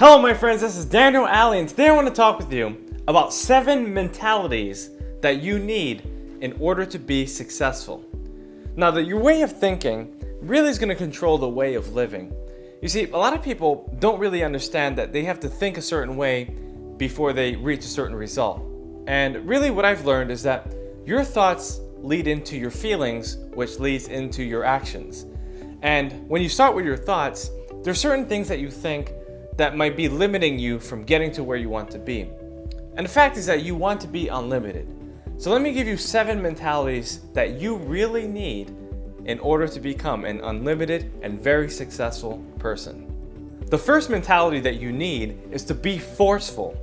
Hello my friends, this is Daniel Alley, and today I want to talk with you about 7 mentalities that you need in order to be successful. Now, your way of thinking really is going to control the way of living. You see, a lot of people don't really understand that they have to think a certain way before they reach a certain result. And really what I've learned is that your thoughts lead into your feelings, which leads into your actions. And when you start with your thoughts, there's certain things that you think that might be limiting you from getting to where you want to be. And the fact is that you want to be unlimited. So let me give you 7 mentalities that you really need in order to become an unlimited and very successful person. The first mentality that you need is to be forceful.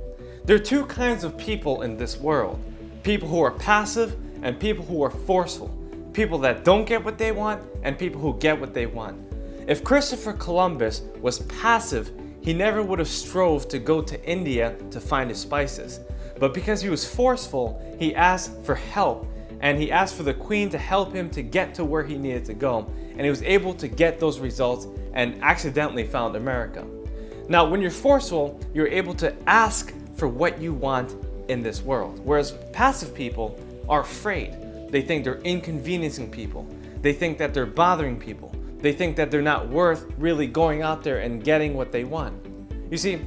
There are 2 kinds of people in this world: people who are passive and people who are forceful. People that don't get what they want and people who get what they want. If Christopher Columbus was passive, he never would have strove to go to India to find his spices. But because he was forceful, he asked for help, and he asked for the Queen to help him to get to where he needed to go. And he was able to get those results and accidentally found America. Now, when you're forceful, you're able to ask for what you want in this world. Whereas passive people are afraid. They think they're inconveniencing people. They think that they're bothering people. They think that they're not worth really going out there and getting what they want. You see,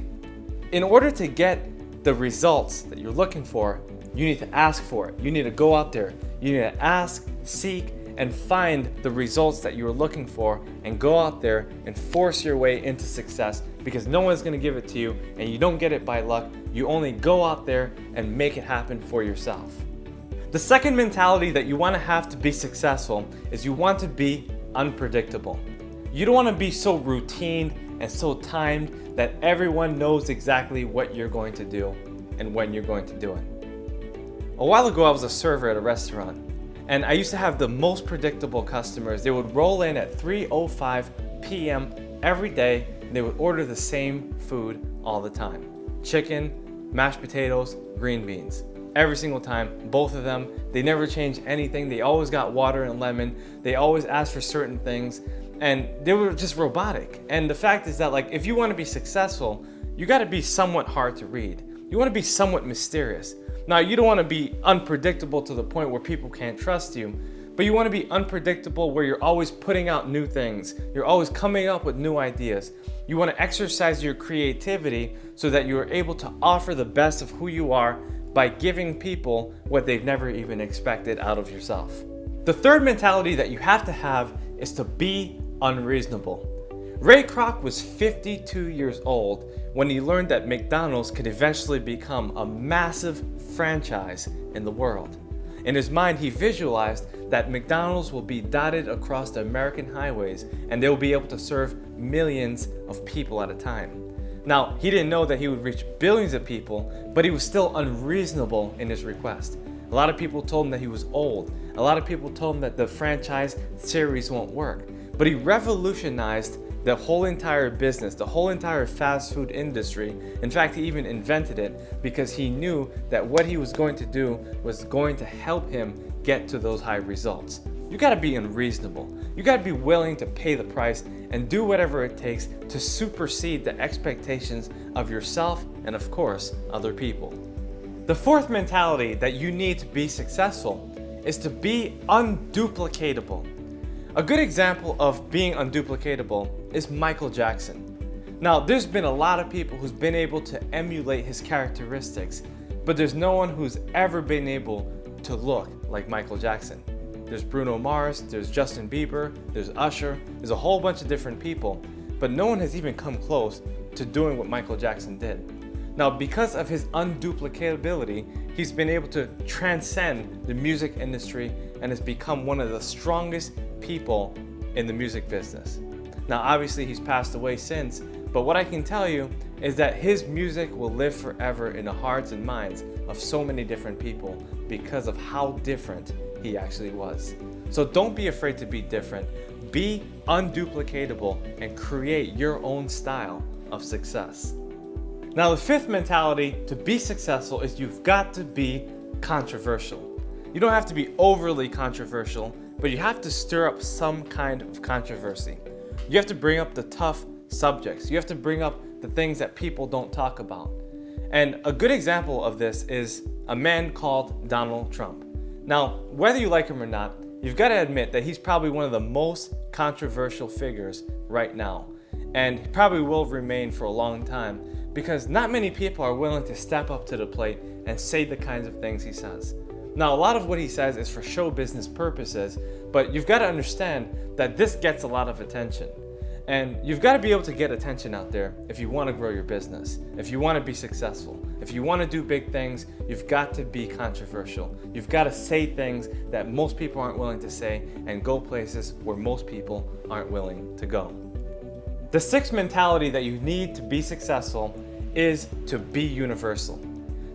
in order to get the results that you're looking for, you need to ask for it. You need to go out there. You need to ask, seek, and find the results that you're looking for, and go out there and force your way into success, because no one's going to give it to you, and you don't get it by luck. You only go out there and make it happen for yourself. The second mentality that you want to have to be successful is you want to be unpredictable. You don't want to be so routine and so timed that everyone knows exactly what you're going to do and when you're going to do it. A while ago, I was a server at a restaurant, and I used to have the most predictable customers. They would roll in at 3:05 p.m. every day, and they would order the same food all the time: chicken, mashed potatoes, green beans. Every single time, both of them. They never changed anything. They always got water and lemon. They always asked for certain things, and they were just robotic. And the fact is that, if you want to be successful, you got to be somewhat hard to read. You want to be somewhat mysterious. Now, you don't want to be unpredictable to the point where people can't trust you, but you want to be unpredictable where you're always putting out new things. You're always coming up with new ideas. You want to exercise your creativity so that you are able to offer the best of who you are by giving people what they've never even expected out of yourself. The third mentality that you have to have is to be unreasonable. Ray Kroc was 52 years old when he learned that McDonald's could eventually become a massive franchise in the world. In his mind, he visualized that McDonald's will be dotted across the American highways, and they will be able to serve millions of people at a time. Now, he didn't know that he would reach billions of people, but he was still unreasonable in his request. A lot of people told him that he was old. A lot of people told him that the franchise series won't work. But he revolutionized the whole entire business, the whole entire fast food industry. In fact, he even invented it because he knew that what he was going to do was going to help him get to those high results. You gotta be unreasonable. You gotta be willing to pay the price and do whatever it takes to supersede the expectations of yourself and, of course, other people. The fourth mentality that you need to be successful is to be unduplicatable. A good example of being unduplicatable is Michael Jackson. Now, there's been a lot of people who's been able to emulate his characteristics, but there's no one who's ever been able to look like Michael Jackson. There's Bruno Mars, there's Justin Bieber, there's Usher, there's a whole bunch of different people, but no one has even come close to doing what Michael Jackson did. Now, because of his unduplicatability, he's been able to transcend the music industry and has become one of the strongest people in the music business. Now, obviously, he's passed away since, but what I can tell you is that his music will live forever in the hearts and minds of so many different people because of how different he actually was. So don't be afraid to be different. Be unduplicatable and create your own style of success. Now, the fifth mentality to be successful is you've got to be controversial. You don't have to be overly controversial, but you have to stir up some kind of controversy. You have to bring up the tough subjects. You have to bring up the things that people don't talk about. And a good example of this is a man called Donald Trump. Now, whether you like him or not, you've got to admit that he's probably one of the most controversial figures right now. And he probably will remain for a long time because not many people are willing to step up to the plate and say the kinds of things he says. Now, a lot of what he says is for show business purposes, but you've got to understand that this gets a lot of attention. And you've got to be able to get attention out there if you want to grow your business, if you want to be successful, if you want to do big things, you've got to be controversial. You've got to say things that most people aren't willing to say and go places where most people aren't willing to go. The sixth mentality that you need to be successful is to be universal.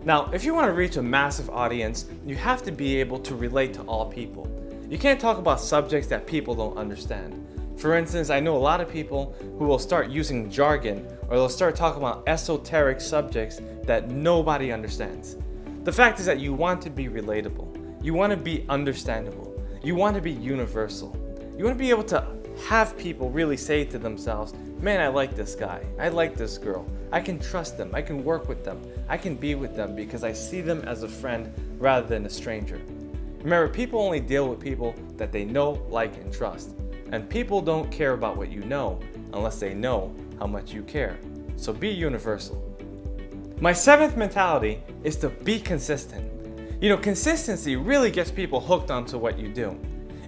Now, if you want to reach a massive audience, you have to be able to relate to all people. You can't talk about subjects that people don't understand. For instance, I know a lot of people who will start using jargon or they'll start talking about esoteric subjects that nobody understands. The fact is that you want to be relatable. You want to be understandable. You want to be universal. You want to be able to have people really say to themselves, man, I like this guy. I like this girl. I can trust them. I can work with them. I can be with them because I see them as a friend rather than a stranger. Remember, people only deal with people that they know, like, and trust. And people don't care about what you know unless they know how much you care. So be universal. My seventh mentality is to be consistent. You know, consistency really gets people hooked onto what you do.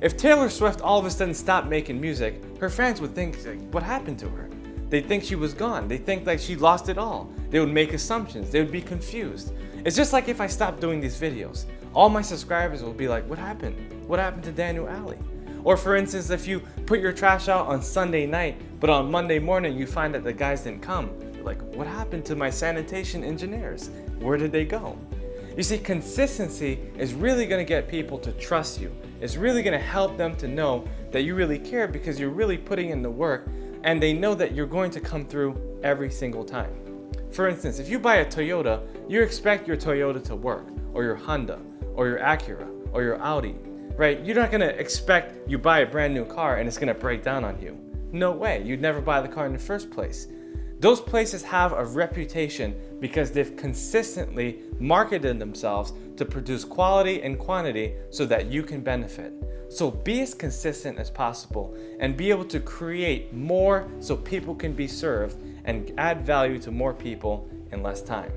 If Taylor Swift all of a sudden stopped making music, her fans would think, like, what happened to her? They'd think she was gone. They'd think like she lost it all. They would make assumptions. They would be confused. It's just like if I stopped doing these videos. All my subscribers will be like, what happened? What happened to Daniel Alley? Or for instance, if you put your trash out on Sunday night, but on Monday morning you find that the guys didn't come, you're like, what happened to my sanitation engineers? Where did they go? You see, consistency is really going to get people to trust you. It's really going to help them to know that you really care because you're really putting in the work and they know that you're going to come through every single time. For instance, if you buy a Toyota, you expect your Toyota to work, or your Honda, or your Acura, or your Audi. Right? You're not going to expect you buy a brand new car and it's going to break down on you. No way. You'd never buy the car in the first place. Those places have a reputation because they've consistently marketed themselves to produce quality and quantity so that you can benefit. So be as consistent as possible and be able to create more so people can be served and add value to more people in less time.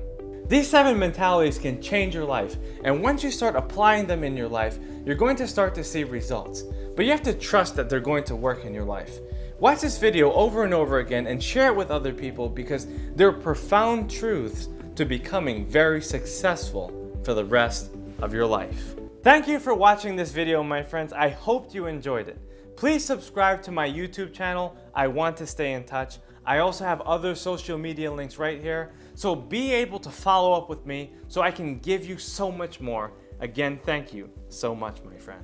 These 7 mentalities can change your life, and once you start applying them in your life, you're going to start to see results. But you have to trust that they're going to work in your life. Watch this video over and over again and share it with other people because they're profound truths to becoming very successful for the rest of your life. Thank you for watching this video, my friends. I hope you enjoyed it. Please subscribe to my YouTube channel. I want to stay in touch. I also have other social media links right here. So be able to follow up with me so I can give you so much more. Again, thank you so much, my friend.